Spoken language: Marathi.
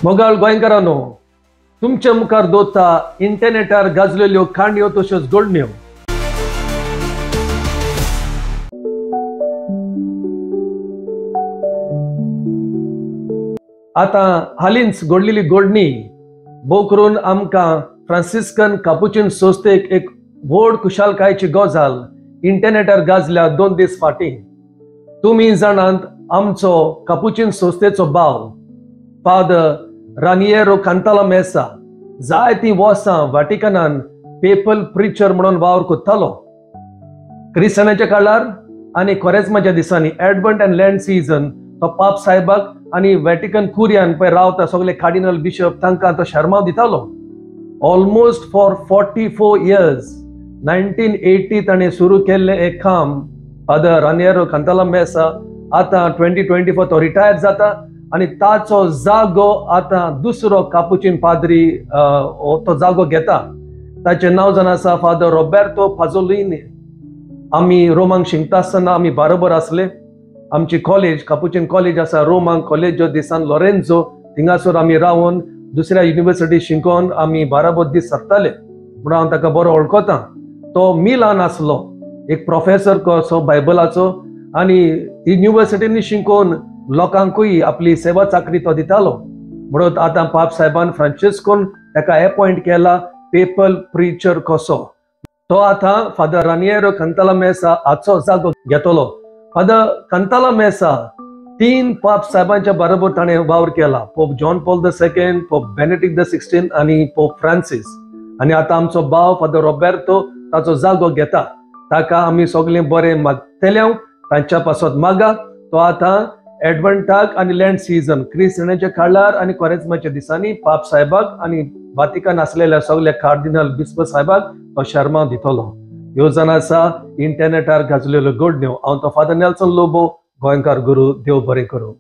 मोगाळ गोंयकारांनो, तुमच्या मुखार दोता इंटरनेटार गाजलेल्यो काणयो तश्योच घडण्यो। आता हालींच घडलेली घडणी भोव करून आमकां फ्रांसिस्कन कापुचीन संस्थेक एक व्हड खुशालकायेची गजाल इंटरनेटार गाजल्या 2 दीस फाटीं। तुमी जाणात आमचो कापुचीन संस्थेचो भाव फादर रानिएरो कांतालामेसा जायतीं वर्सां व्हॅटिकनान पेपल प्रिचर म्हणून वावर कोत्तालो। क्रिस्तानाच्या काळार आनी क्वरेस्माच्या दिसांनी एडवेंट एंड लँड सीजन तो पाप साहेबाक आनी व्हॅटिकन कुरियान पळय रावता सगळे कार्डिनल बिशप तांकां तो शर्माव दितालो। ऑलमोस्ट फॉर 44 years 1980 ताणें सुरू केल्लें एक काम फादर रानिएरो कांतालामेसा आतां 2024 तो रिटायर जाता आणि ताचो जागो आता दुसरो कापुचीन पाद्री तो जागो घेता। ताचे नाव जावन आसा फादर रॉबर्टो पाझोलिनी। आमी रोमांक शिकता आसतना आमी बरोबर असले। आमची कॉलेज कापुचीन कॉलेज आसा रोमांक कॉलेजो दी सान लॉरेन्झो, थिंगासर आमी रावून दुसऱ्या युनिवर्सिटी शिकोवन आमी बरोबर दीस सरताले म्हणून हांव ताका बरो वळखता। तो मिलान आसलो एक प्रोफेसर कसो बायबलाचो आनी युनिवर्सिटीनी शिकोवन लोकांकूय आपली सेवा चाकरी तो दितालो म्हणून आता पाप साहेबान फ्रांसिस्कोन ताका अपॉइंट केला पेपल प्रिचर कसो। तो आता फादर रानिएरो कांतालामेसा हाचो जागो घेतलो। फादर कांतालामेसा 3 पाप साहेबांच्या बरोबर ताणें वावर केला, pope John Paul II, pope Benedict XVI आणि पोप फ्रांसिस। आणि आता आमचो भाव फादर रॉबर्टो ताचो जागो घेता। ताका आमी सगळें बरें मागतले, तांच्या पासत मागा। तो आता एडवेंटाक आणि लँड सीजन क्रिस्तानाच्या काळार आणि क्वरेस्माच्या दिसांनी पाप साहेबाक आणि व्हॅटिकन असलेल्या सगळ्या कार्डिनल बिस्प साहेबाक तो शर्माव दितलो। ह्यो जावन आसा इंटरनेटार गाजलेल्यो घडण्यो। हांव तो फादर नेल्सन लोबो गोंयकार गुरू। देव बरें करूं।